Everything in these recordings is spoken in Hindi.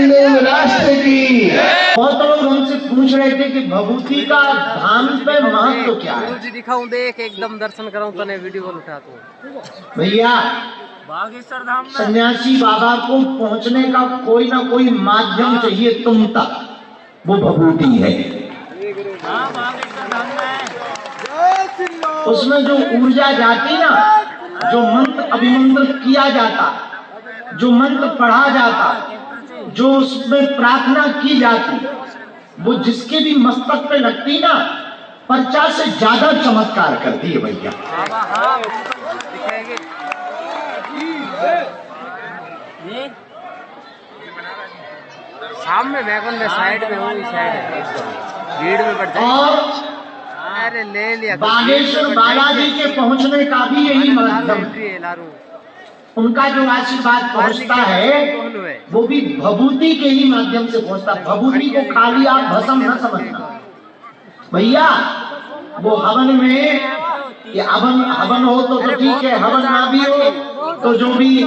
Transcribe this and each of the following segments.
हिंदू राष्ट्र की। बहुत लोग हमसे पूछ रहे थे कि भभूति का धाम पे महत्व क्या है। जी दिखाऊं, देख एकदम दर्शन कराऊं तने वीडियो कॉल उठा तो भैया बागेश्वर धाम में सन्यासी बाबा को पहुंचने का कोई ना कोई माध्यम चाहिए तुम तक, वो भभूति है। बागेश्वर धाम में उसमें जो ऊर्जा जाती ना, जो मंत्र अभिमंत्रित किया जाता, जो मंत्र पढ़ा जाता, जो उसमें प्रार्थना की जाती, वो जिसके भी मस्तक पे लगती ना, पर्चा से ज्यादा चमत्कार करती है भैया। शाम में बैगन में साइड में होगी, साइड भीड़ में बढ़ जाए। और अरे ले लिया बागेश्वर बालाजी के पहुंचने का भी यही माध्यम है। उनका जो आशीर्वाद पहुंचता है वो भी भभूति के ही माध्यम से पहुंचता है। भभूति को खाली आप भस्म न समझना भैया। वो हवन में ये हवन हो तो ठीक है, हवन ना भी हो तो जो भी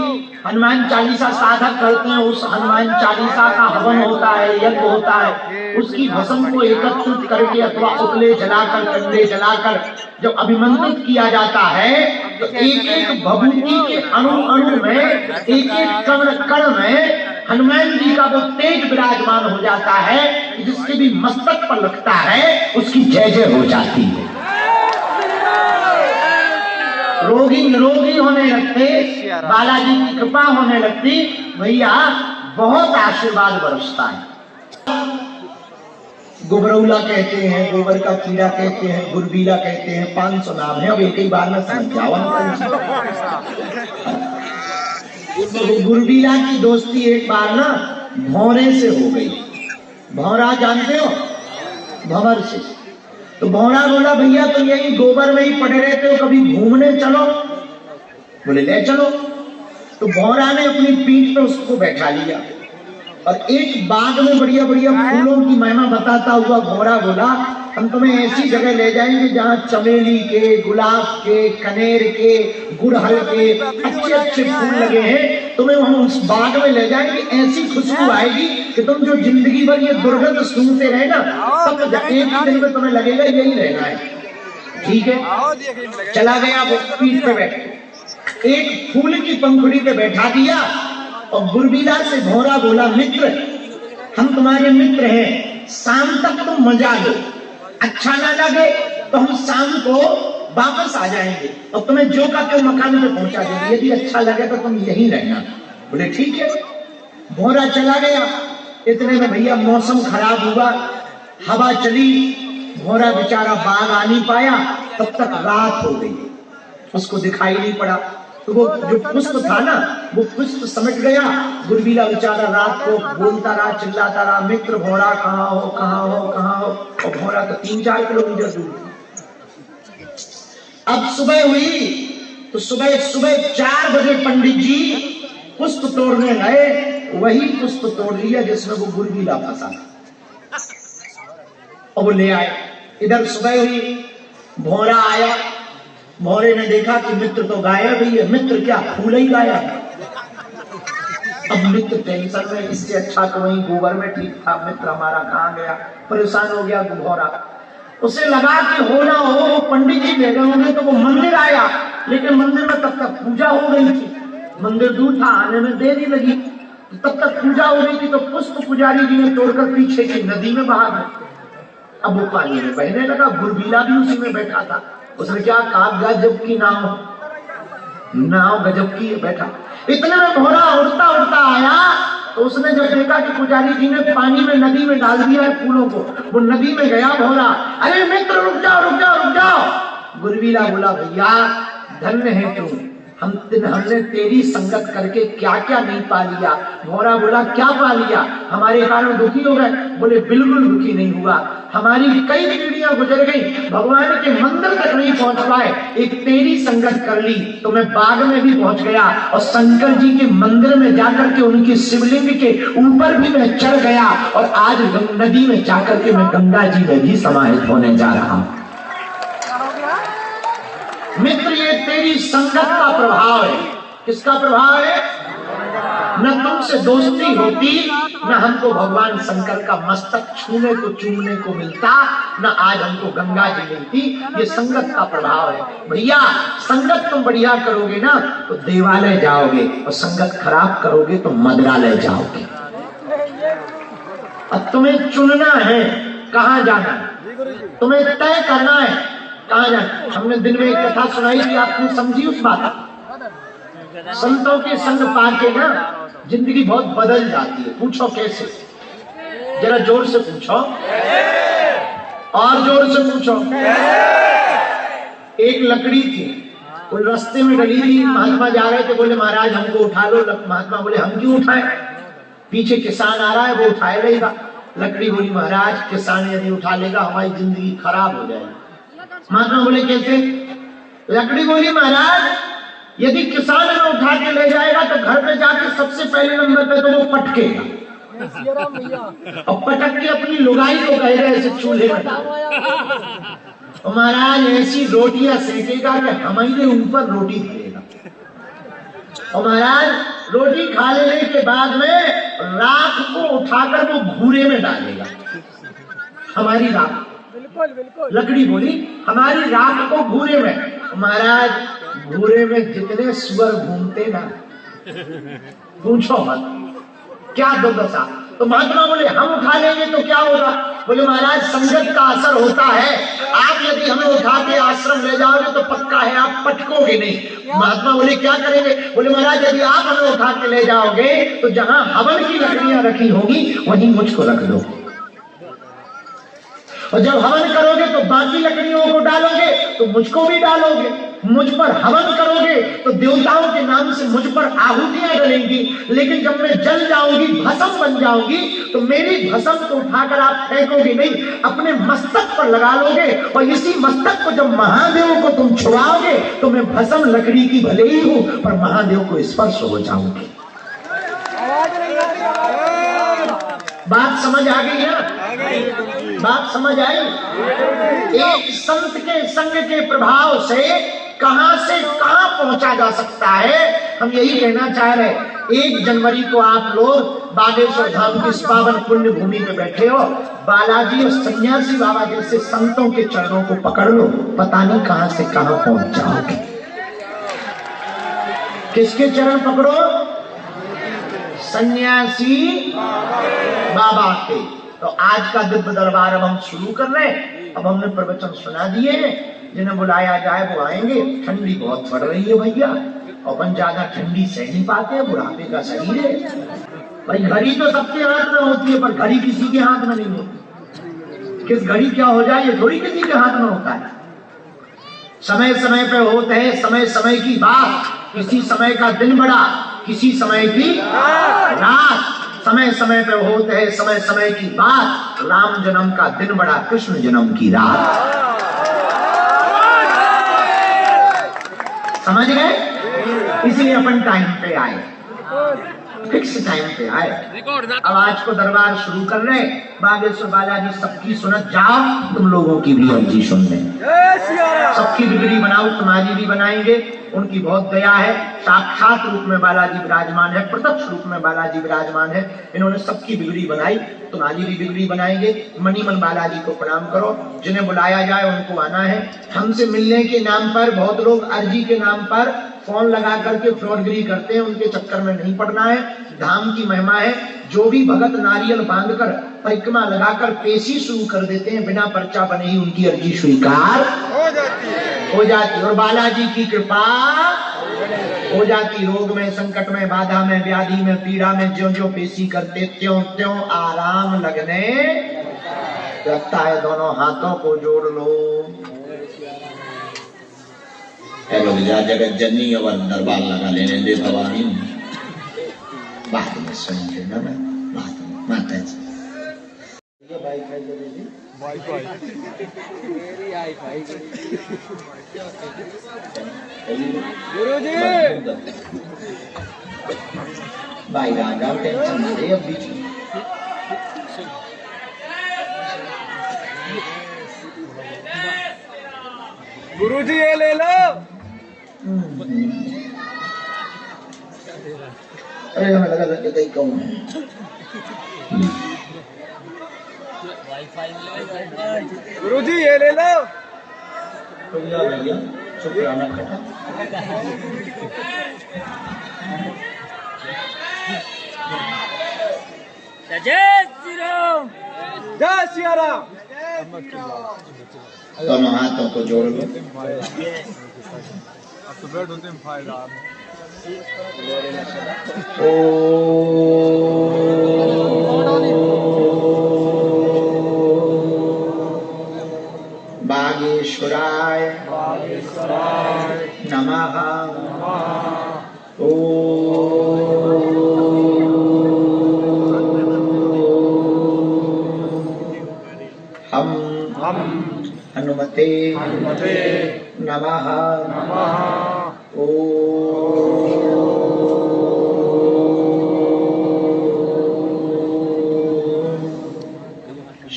हनुमान चालीसा साधक करते हैं, उस हनुमान चालीसा का हवन होता है, यज्ञ होता है, उसकी भस्म को एकत्रित करके अथवा उपले जलाकर, कंडे जलाकर जब अभिमंत्रित किया जाता है तो एक एक भभूति के अणु अणु में, एक एक कण कण में हनुमान जी का वो तेज विराजमान हो जाता है, जिसके भी मस्तक पर लगता है उसकी जय जय हो जाती है। रोगी निरोगी होने लगते, बालाजी की कृपा होने लगती भैया, बहुत आशीर्वाद बरसता है। गोबरौला कहते हैं, गोबर का कीड़ा कहते हैं, गुरबीला कहते हैं, 500 नाम है। अब एक ही बार में समझ जाओ। गुरबीला की दोस्ती एक बार ना भौरे से हो गई। भौरा जानते हो, भंवर से। तो भौरा बोला भैया तुम यही गोबर में ही पड़े रहते हो, कभी घूमने चलो। बोले ले चलो। तो भौरा ने अपनी पीठ पे उसको बैठा लिया और एक बाग में बढ़िया बढ़िया फूलों की महिमा बताता हुआ भौरा बोला हम तुम्हें ऐसी जगह ले जाएंगे जहाँ चमेली के, गुलाब के, कनेर के, गुड़हल के अच्छे अच्छे फूल लगे हैं। तुम्हें हम उस बाग में ले जाएंगे, ऐसी खुशबू आएगी कि तुम जो जिंदगी भर ये दुर्गंध सूंघते रहे ना, तब एक ही दिन में तुम्हें लगेगा यही रहना है। ठीक है, चला गया वो पीठ पे बैठ, एक फूल की पंखुड़ी पे बैठा दिया और गुरबीला से भौरा बोला मित्र हम तुम्हारे मित्र हैं, शाम तक तुम मजा लो, अच्छा ना लगे तो हम शाम को वापस आ जाएंगे और तुम्हें जो का क्यों मकान पे पहुंचा देंगे, यदि अच्छा लगे तो तुम यहीं रहना। बोले ठीक है। भौरा चला गया। इतने में भैया मौसम खराब हुआ, हवा चली, भौरा बेचारा बाग आ नहीं पाया, तब तक रात हो गई, उसको दिखाई नहीं पड़ा। तो वो जो पुष्प था ना, वो पुष्प समझ गया। गुरबीला बेचारा रात को बोलता रहा, चिल्लाता रहा, मित्र भौरा कहाँ हो, कहाँ हो, कहाँ हो। और भौरा तो 3-4 किलोमीटर दूर। अब सुबह हुई तो सुबह 4 बजे पंडित जी पुष्प तोड़ने गए, वही पुष्प तोड़ लिया जिसमें वो गुरबीला फंसा और वो ले आए। इधर सुबह हुई, भौरा आया, भौरे ने देखा कि मित्र तो गायब ही है। मित्र क्या, फूल ही गायब। अब मित्र टेंशन में, इससे अच्छा तो वहीं गोबर में ठीक था, मित्र हमारा कहाँ गया। परेशान हो गया भौरा। उसे लगा कि हो ना हो वो पंडित जी ले गए होंगे तो वो मंदिर आया, लेकिन मंदिर में तब तक पूजा हो गई थी, मंदिर दूर था, आने में देरी लगी। तब तक पूजा हो गई थी तो पुष्प पुजारी जी ने तोड़कर पीछे की नदी में बहा दिया। अब वो पानी में बहने लगा, गुरबीला भी उसी में बैठा था। उसने क्या कहा, गजब की नाव गजब की बैठा। इतने में भौरा उड़ता उड़ता आया तो उसने जब देखा कि पुजारी जी ने पानी में, नदी में डाल दिया है फूलों को, वो नदी में गया भौरा, अरे मित्र रुक जाओ रुक जाओ रुक जाओ। गुरबीला बोला भैया धन्य है तुम, हमने तेरी संगत करके क्या क्या नहीं पा लिया। भौरा बोला क्या पा लिया, हमारे कारण दुखी हो गए। बोले बिल्कुल दुखी नहीं हुआ, हमारी कई पीढ़ियां गुजर गई, भगवान के मंदिर तक नहीं पहुंच पाए, एक तेरी संगत कर ली तो मैं बाग में भी पहुंच गया और शंकर जी के मंदिर में जाकर के उनकी शिवलिंग के ऊपर भी मैं चढ़ गया और आज नदी में जाकर के मैं गंगा जी में भी समाहित होने जा रहा हूं। मित्र ये तेरी संगत का प्रभाव है। किसका प्रभाव है? न तुमसे दोस्ती होती, न हमको भगवान शंकर का मस्तक छूने को चूमने को मिलता, न आज हमको गंगा जी मिलती। ये संगत का प्रभाव है भैया। संगत तुम बढ़िया करोगे ना तो देवालय जाओगे, और संगत खराब करोगे तो मदरालय जाओगे। अब तुम्हें चुनना है कहाँ जाना है, तुम्हें तय करना है कहाँ जाना। हमने दिन में एक कथा सुनाई थी, आपने समझी उस बात। संतों के संग पाके ना जिंदगी बहुत बदल जाती है। पूछो कैसे, जरा जोर से पूछो, और जोर से पूछो। एक लकड़ी थी, वो रास्ते में डली थी। महात्मा जा रहे थे, बोले महाराज हमको उठा लो। महात्मा बोले हम क्यों उठाए, पीछे किसान आ रहा है वो उठाए लेगा। लकड़ी बोली महाराज किसान यदि उठा लेगा हमारी जिंदगी खराब हो जाएगी। महात्मा बोले कैसे। लकड़ी बोली महाराज यदि किसान हमें उठा के ले जाएगा तो घर पे जाके सबसे पहले नंबर पे तो वो पटकेगा, और पटक के अपनी लुगाई को कहेगा ऐसे चूल्हे में और महाराज ऐसी रोटियां सेकेगा कि हमारे ऊपर रोटी धरेगा। और महाराज रोटी खा लेने के बाद में राख को उठाकर वो घूरे में डालेगा, हमारी राख। लकड़ी बोली हमारी राख को घूरे में। महाराज घूरे में जितने सुअर घूमते ना, पूछो मत क्या दुर्दशा। तो महात्मा बोले हम उठा लेंगे तो क्या होगा। बोले महाराज संगत का असर होता है, आप यदि हमें उठा के आश्रम ले जाओगे तो पक्का है आप पटकोगे नहीं। महात्मा बोले क्या करेंगे। बोले महाराज यदि आप हमें उठा के ले जाओगे तो जहां हवन की लकड़ियां रखी होगी वहीं मुझको रख दो, और जब हवन करोगे तो बाकी लकड़ियों को डालोगे तो मुझको भी डालोगे। मुझ पर हवन करोगे तो देवताओं के नाम से मुझ पर आहुतियां डलेंगी, लेकिन जब मैं जल जाऊंगी भस्म बन जाऊंगी तो मेरी भस्म को उठाकर आप फेंकोगे नहीं, अपने मस्तक पर लगा लोगे, और इसी मस्तक को जब महादेव को तुम छुड़ाओगे तो मैं भस्म लकड़ी की भले ही हूं पर महादेव को स्पर्श हो जाऊंगी। बात समझ आ गई ना, बात समझ आई। एक संत के संग के प्रभाव से कहां पहुंचा जा सकता है, हम यही कहना चाह रहे। 1 जनवरी को आप लोग बागेश्वर धाम की पावन पुण्य भूमि पे बैठे हो, बालाजी और सन्यासी बाबा जैसे संतों के चरणों को पकड़ लो, पता नहीं कहां से कहां पहुंच जाओगे। किसके चरण पकड़ो, सन्यासी बाबा के। तो आज का दिव्य दरबार अब हम शुरू कर रहे हैं। अब हमने प्रवचन सुना दिए हैं, जिन्हें बुलाया जाए वो आएंगे। ठंडी बहुत पड़ रही है भैया, अपन ज्यादा ठंडी सह नहीं पाते, बुढ़ापे का शरीर है भाई। घड़ी तो सबके हाथ में होती है पर घड़ी किसी के हाथ में नहीं होती। किस घड़ी क्या हो जाए ये थोड़ी किसी के हाथ में होता है। समय समय पे होते हैं समय समय की बात, किसी समय का दिन बड़ा किसी समय की रात। समय समय पे होते हैं समय समय की बात, राम जन्म का दिन बड़ा कृष्ण जन्म की रात। समझ गए, इसलिए अपन टाइम पे आए, फिक्स टाइम पे आए। अब आज को दरबार शुरू कर रहे। बागेश्वर बालाजी सबकी सुनत जाओ, तुम लोगों की भी अर्जी सुन ले। सबकी बिगड़ी बनाओ, तुम्हारी भी बनाएंगे। उनकी बहुत दया है, साक्षात रूप में बालाजी विराजमान है, प्रत्यक्ष रूप में बालाजी विराजमान है। इन्होंने सबकी बिगड़ी बनाई, तुम्हारी भी बिगड़ी बनाएंगे। मणिमन बालाजी को प्रणाम करो, जिन्हें बुलाया जाए उनको आना है। हमसे मिलने के नाम पर बहुत लोग अर्जी के नाम पर फोन लगा करके फ्रॉडगिरी करते हैं, उनके चक्कर में नहीं पड़ना है। धाम की महिमा है, जो भी भगत नारियल बांधकर परिक्रमा लगाकर पेशी शुरू कर देते हैं बिना पर्चा बने ही उनकी अर्जी स्वीकार हो जाती। और बालाजी की कृपा हो जाती। रोग में, संकट में, बाधा में, व्याधि में, पीड़ा में ज्यों ज्यों पेशी करते त्यों त्यों आराम लगने लगता है। दोनों हाथों को जोड़ लो। जगत जननी और दरबार लगा लेने दे भवानी। बाद में स्वयं के ना, बाद में माता जी ये वाईफाई जरूरी, वाईफाई मेरी वाईफाई गुरुजी भाई राजा टेंशन ना ले। अब बीच में गुरुजी ये ले लो। अरे हमें लगा था कि कहीं कौन है। गुरुजी ये ले लो। भैया शुक्राना कहा। जय श्री राम। जय सिया राम। दोनों हाथों को जोड़ लो। बागेश्वराय नमः। हम हनुमते नमः।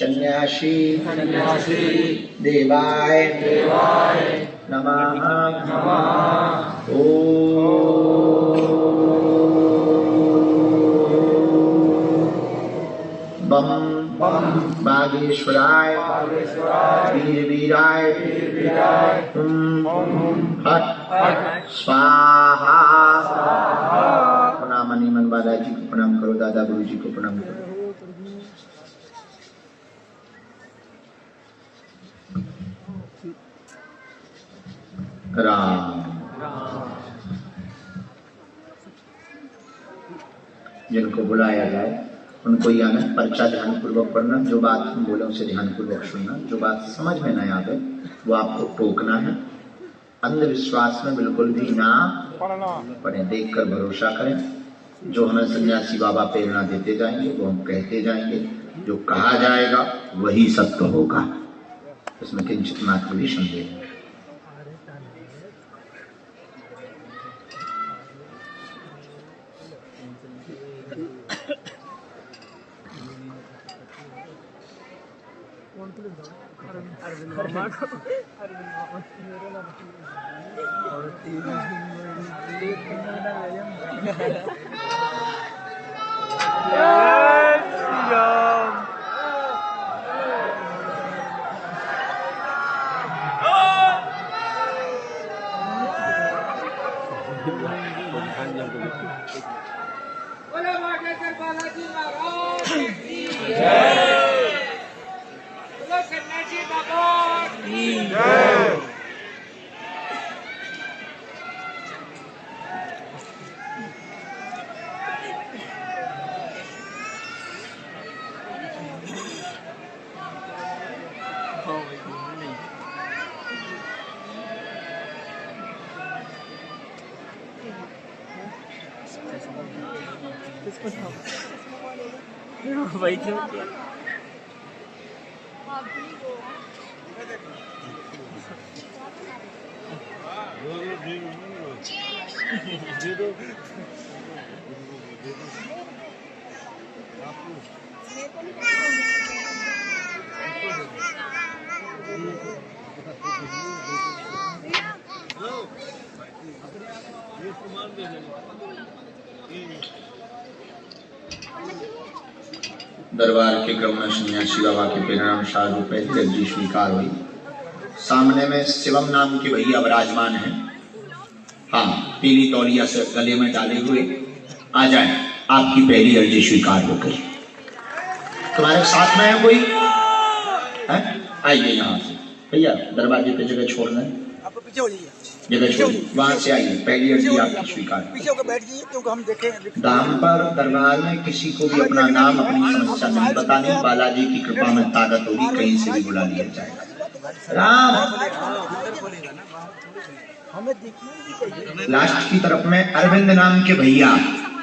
सन्यासी देवाय नमः। बम बागेश्वराय वीर वीराय हट स्वाहा। प्रणाम मनीमन बालाजी को प्रणाम करो, दादा गुरु जी को प्रणाम करो। राम जिनको बुलाया जाए उनको ही आना, पर्चा ध्यान पूर्वक पढ़ना, जो बात हम बोले उसे ध्यान पूर्वक सुनना, जो बात समझ में नहीं आवे वो आपको टोकना है। अंधविश्वास में बिल्कुल भी ना पड़े, देखकर भरोसा करें। जो हमें सन्यासी बाबा प्रेरणा देते जाएंगे वो हम कहते जाएंगे, जो कहा जाएगा वही सत्य होगा, इसमें किंचित मात्र भी संदेह नहीं। बोलो बागेश्वर बालाजी महाराज की जय। बोलो सन्यासी बाबा की जय। भाई दरबार के क्रम में सन्यासी बाबा के प्रेरणानुसार जो पहली अर्जी स्वीकार हुई, सामने में शिवम नाम के भैया विराजमान हैं। हाँ, पीली तौलिया से गले में डाले हुए आ जाए, आपकी पहली अर्जी स्वीकार हो गई। तुम्हारे साथ में है कोई? आइए यहाँ से भैया, दरवाजे पे जगह छोड़ना है, पीछे हो जाइए, जगह छोड़िए, वहां से आइए। पहली अर्जी आपकी स्वीकार। पीछे होकर बैठ जाइए क्योंकि हम देखें। दाम पर दरबार में किसी को भी अपना नाम, अपनी समस्या नहीं बतानी। बालाजी की कृपा में ताकत होगी, कहीं से भी बुला लिया जाएगा। राम लास्ट की तरफ में अरविंद नाम के भैया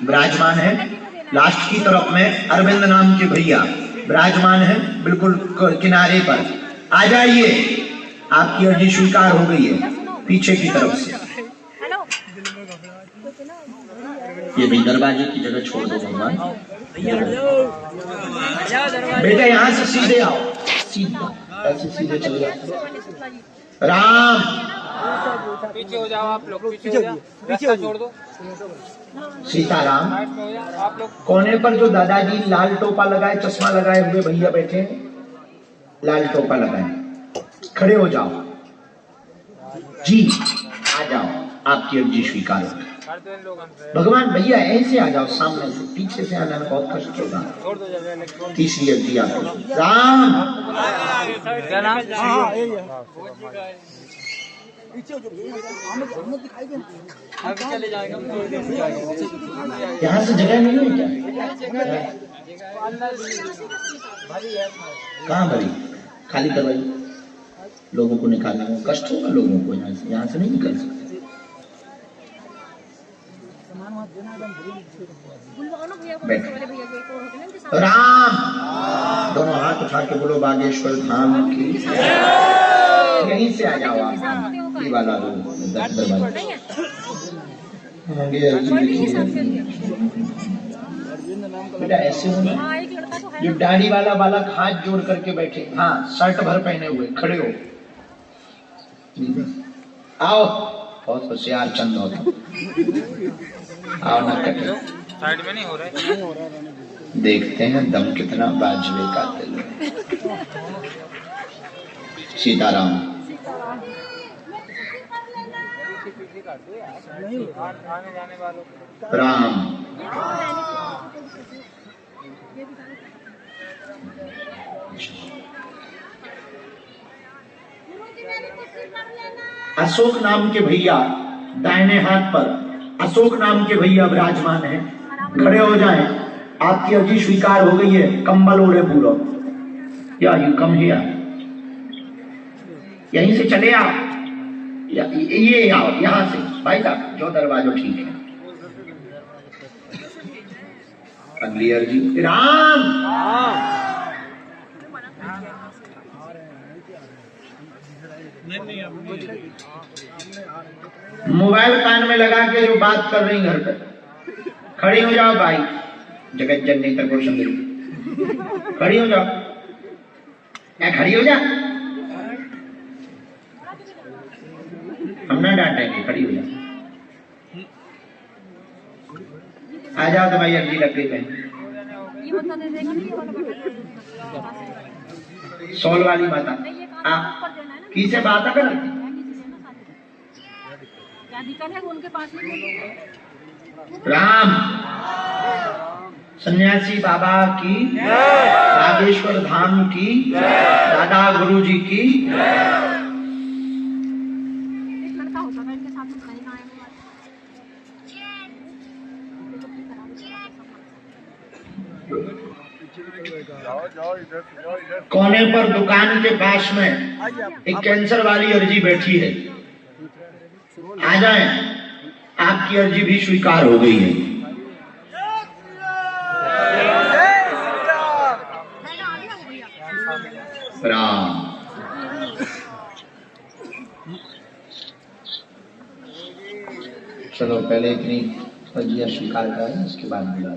विराजमान है। लास्ट की तरफ में अरविंद नाम के भैया विराजमान है, बिल्कुल किनारे पर आ जाइए। आपकी अर्जी स्वीकार हो गई है। पीछे की तरफ से ये भी दरवाजे की जगह छोड़ दो भगवान। बेटा यहाँ से सीधे आओ, सीधा ऐसे सीधे चले जाओ। राम पीछे हो जाओ आप लोग, पीछे पीछे हो जाओ, पीछे हो रास्ता छोड़ दो, सीताराम, साइड में हो जाओ आप लोग। कोने पर जो दादाजी लाल टोपा लगाए, चश्मा लगाए हुए भैया बैठे हैं, लाल टोपा लगाए, खड़े हो जाओ जी, आ जाओ, आपकी अर्जी स्वीकार हो। करते हैं लोग हमसे। भगवान भैया ऐसे आ जाओ, सामने से, पीछे से आना में बहुत कष्ट होगा। छोड़ दो जगह, छोड़ दो। तीसरी अर्जी आपको। राम, क्या नाम? हाँ यही है पीछे हो जाओ हमें दिखाई दे आगे चले जाएंगे हम, थोड़ी देर में जाएंगे। यहाँ से जगह नहीं है क्या? कहाँ भरी? खाली करवाई, लोगों को निकालने में कष्ट होगा, लोगों को यहाँ से नहीं निकल सकते। राम, दोनों हाथ उठा के बोलो बागेश्वर धाम की। यहीं से आ जाओ आप, ये वाला दरवाजा। बेटा ऐसे होना, जो दाढ़ी वाला बालक हाथ जोड़ करके बैठे, हाँ शर्ट भर पहने हुए खड़े हो, आओ, बहुत होशियार चंद होता, आओ ना कटे, साइड में नहीं हो रहा। देखते हैं दम कितना बाजवे का दिल है। सीताराम, आने जाने वालों को। राम, अशोक नाम के भैया दाहिने हाथ पर, अशोक नाम के भैया विराजमान हैं, खड़े हो जाएं, आपकी अर्जी स्वीकार हो गई है। कंबल ओढ़े पूरा, या यू कम हियर, यहीं से चले आओ, ये आओ यहाँ से, भाई साहब जो दरवाजा ठीक है। अगली अर्जी। राम, मोबाइल कान में लगा के जो बात कर रही घर पर, खड़ी हो जाओ भाई, जगत जननी तक सुंदरी, खड़ी हो जाओ, क्या खड़ी हो जा, हम ना डांटेंगे, खड़ी हो जाओ, आ जाओ। तो भाई अर्जी लग गई है, सोल वाली माता किसे बात कर, राम, सन्यासी बाबा की, बागेश्वर धाम की, दादा गुरुजी की। कोने पर दुकान के पास में एक कैंसर वाली अर्जी बैठी है, आ जाएं, आपकी अर्जी भी स्वीकार हो गई है। राम, चलो पहले इतनी अर्जियां स्वीकार करें, उसके बाद बुला।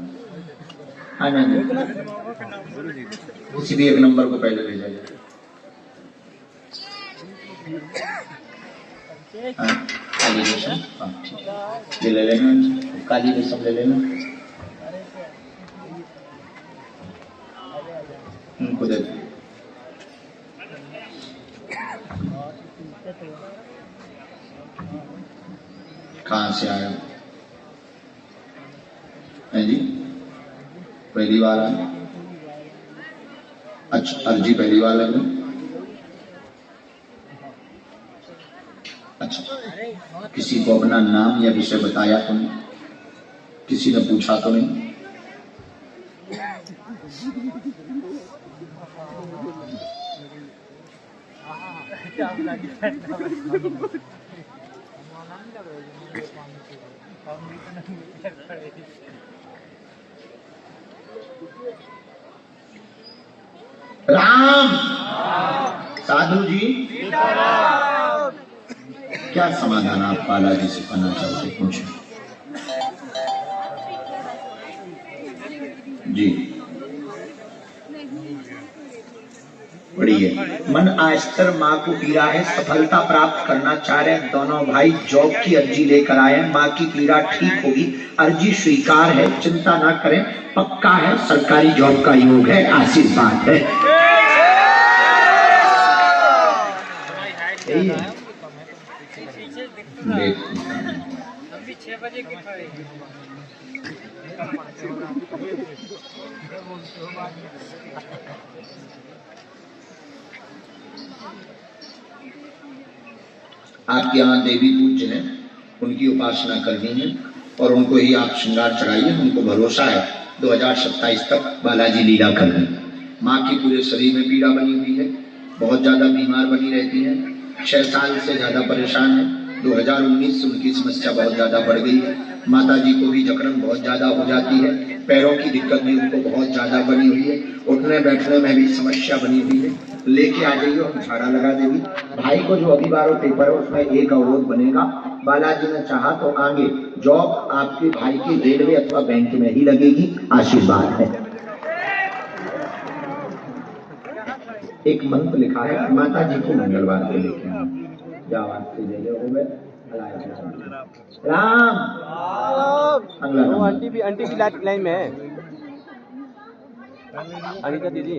हाँ ना, किसी भी एक नंबर को पहले ले जाइए। हाँ, काली रेशम, हाँ ठीक, ये ले लेना, काली रेशम ले लेना, उनको दे दो। कहाँ से आया है जी? पहली बार आया? अच्छा, अर्जी पहली बार लगी? अच्छा, किसी को अपना नाम या विषय बताया तो नहीं? किसी ने पूछा तो नहीं? राम, साधु जी, क्या समाधान आप बालाजी से पाना चाहते, पूछे जी। बढ़िए। मन आस्तर माँ को पीरा है, सफलता प्राप्त करना चाह रहे हैं दोनों भाई, जॉब की अर्जी लेकर आए हैं। माँ की पीड़ा ठीक होगी, अर्जी स्वीकार है, चिंता ना करें, पक्का है, सरकारी जॉब का योग है, आशीर्वाद है। यही है। अभी 6 बजे की आपके यहाँ देवी पूज्य हैं, उनकी उपासना करनी है और उनको ही आप श्रृंगार चढ़ाइए। उनको भरोसा है 2027 तक बालाजी लीला कर दें। माँ की पूरे शरीर में पीड़ा बनी हुई है, बहुत ज्यादा बीमार बनी रहती है, 6 साल से ज्यादा परेशान है। 2019 से उनकी समस्या बहुत ज्यादा बढ़ गई है। माता जी को भी जकड़न बहुत ज्यादा हो जाती है, पैरों की दिक्कत भी उनको बहुत ज्यादा बनी हुई है, उठने बैठने में भी समस्या बनी हुई है। लेके आ जाइए, हम झाड़ा लगा देंगे। भाई को जो अभी 12 पेपर है उसमें एक अवरोध बनेगा। बालाजी ने चाहा तो आगे जॉब आपके भाई की रेलवे अथवा बैंक में ही लगेगी, आशीर्वाद है। एक मंत्र लिखा है, माता जी को मंगलवार को लेके आना। राम वो आंटी की लाइन में है, अनिता दीदी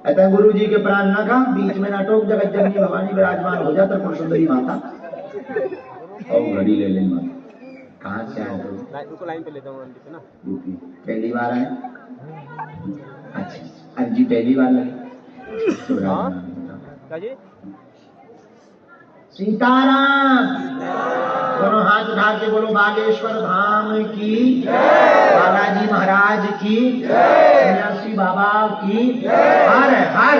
अतः गुरु जी के प्राण न का बीच में नाटोक, जगत जननी भवानी विराजमान हो जाता त्रिपुर सुंदरी माता। और घड़ी ले लें माता। कहाँ से आए हो? लाइन पे लेता हूँ आंटी पे ना। यूपी। पहली बार आए? अच्छा, अर्जी पहली बार लगी तो जी सीताराम। दोनों हाथ उठा के बोलो बागेश्वर धाम की, बालाजी महाराज की, सन्यासी बाबा की, हर हर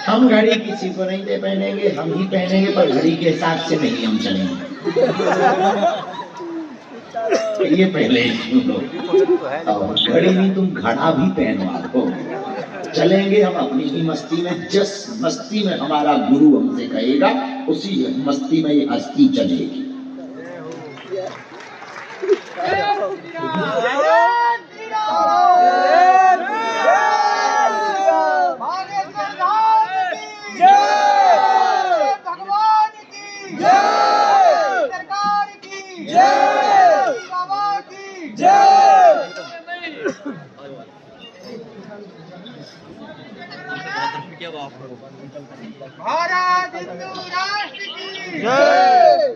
हम घड़ी किसी को नहीं दे पहनेंगे, हम ही पहनेंगे, पर घड़ी के हिसाब से नहीं हम चलेंगे। ये पहले ही सुन लो। घड़ी नहीं, तुम घड़ा भी पहनवा चलेंगे हम अपनी ही मस्ती में। जिस मस्ती में हमारा गुरु हमसे कहेगा उसी मस्ती में ये हस्ती चलेगी। भारत हिंदू राष्ट्र की जय।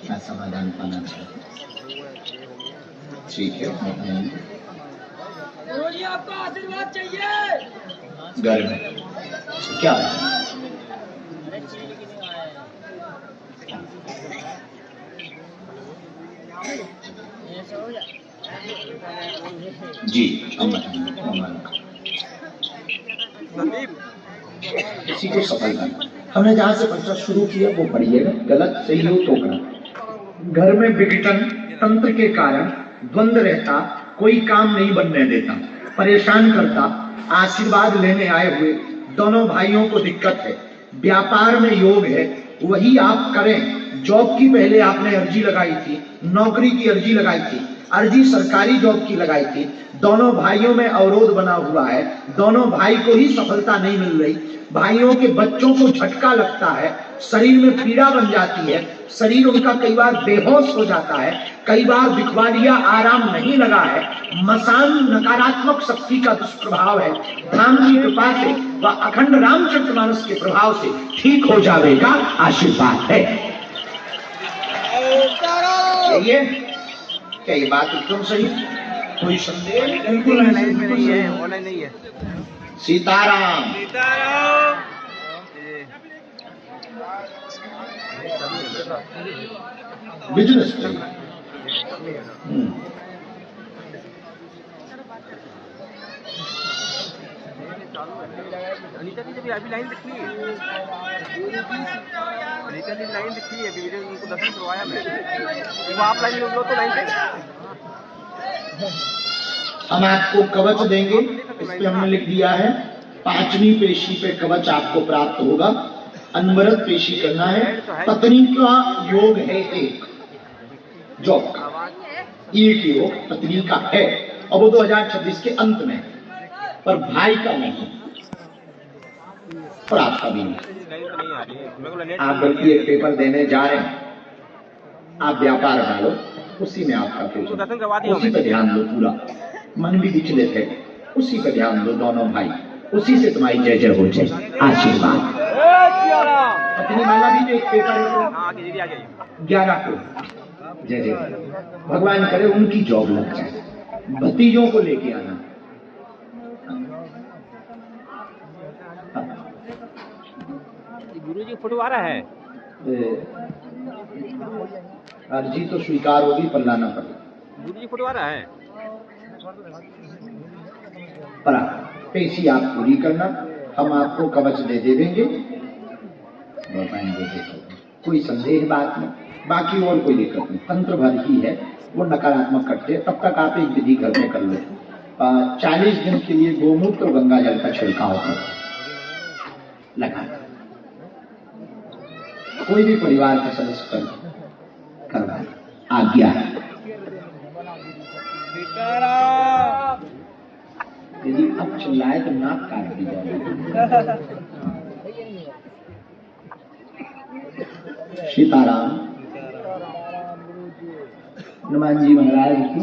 क्या समाधान पाना चाहिए? ठीक है, गुरुजी आपका आशीर्वाद चाहिए। घर में क्या जी किसी को सफलता, हमने जहाँ से पर्चा शुरू किया वो पढ़िएगा, गलत सही हो तो गलत। घर में विघटन तंत्र के कारण द्वंद्व रहता, कोई काम नहीं बनने देता, परेशान करता। आशीर्वाद लेने आए हुए दोनों भाइयों को दिक्कत है, व्यापार में योग है, वही आप करें। जॉब की पहले आपने अर्जी लगाई थी, नौकरी की अर्जी लगाई थी, अर्जी सरकारी जॉब की लगाई थी। दोनों भाइयों में अवरोध बना हुआ है, दोनों भाई को ही सफलता नहीं मिल रही। भाइयों के बच्चों को झटका लगता है, शरीर में पीड़ा बन जाती है, शरीर उनका कई बार बेहोश हो जाता है, कई बार दिखवा दिया, आराम नहीं लगा है। मसान नकारात्मक शक्ति का दुष्प्रभाव है, धाम की कृपा से व अखंड रामचरितमानस के प्रभाव से ठीक हो जाएगा, आशीर्वाद है। ये क्या ये बात एकदम सही? कोई संदेह? बिल्कुल नहीं है, ऑनलाइन नहीं है। सीताराम सीताराम। बिजनेस अनीता जी जब अभी लाइन दिखी है, अनीता जी लाइन दिखी है, अभी उनको दर्शन करवाया मैं, वो आप लाइन लो तो लाइन से। हम आपको कवच देंगे, इस पे हमने लिख दिया है 5वीं पेशी पे कवच आपको प्राप्त होगा। अनवरत पेशी करना है। पत्नी का योग है एक, जॉब का एक योग पत्नी का है, और वो 2026 के अंत में, पर भाई का नहीं और आपका भी नहीं। आप बल्कि एक पेपर देने जा रहे हैं, आप व्यापार डालो, उसी में आपका फ्यूचर, उसी पे ध्यान दो पूरा, मन भी विचलित है, उसी पे ध्यान दो दोनों भाई, उसी से तुम्हारी जय जय हो जाए। आशीर्वाद। अपनी माला भी जो एक पेपर है 11 को, जय जय, भगवान करे उनकी जॉब लग जाए, भतीजों को लेके आना। गुरु जी फोटो आ रहा है, अर्जी तो स्वीकार होगी पर लाना पड़ेगा। गुरु जी फोटो आ रहा है, पर पेशी आप पूरी करना, हम आपको कवच दे देंगे, कोई संदेह बात नहीं, बाकी और कोई दिक्कत नहीं, तंत्र भर ही है, वो नकारात्मक करते हैं। तब तक आप एक विधि घर में कर लो, 40 दिन के लिए गोमूत्र और गंगा जल का छिड़काव करो, लगा कोई भी परिवार के सदस्य पर करवा, आज्ञा है। यदि अब चिल्लाए तो नाक काट दी जाएगी। सीताराम। हनुमान जी महाराज की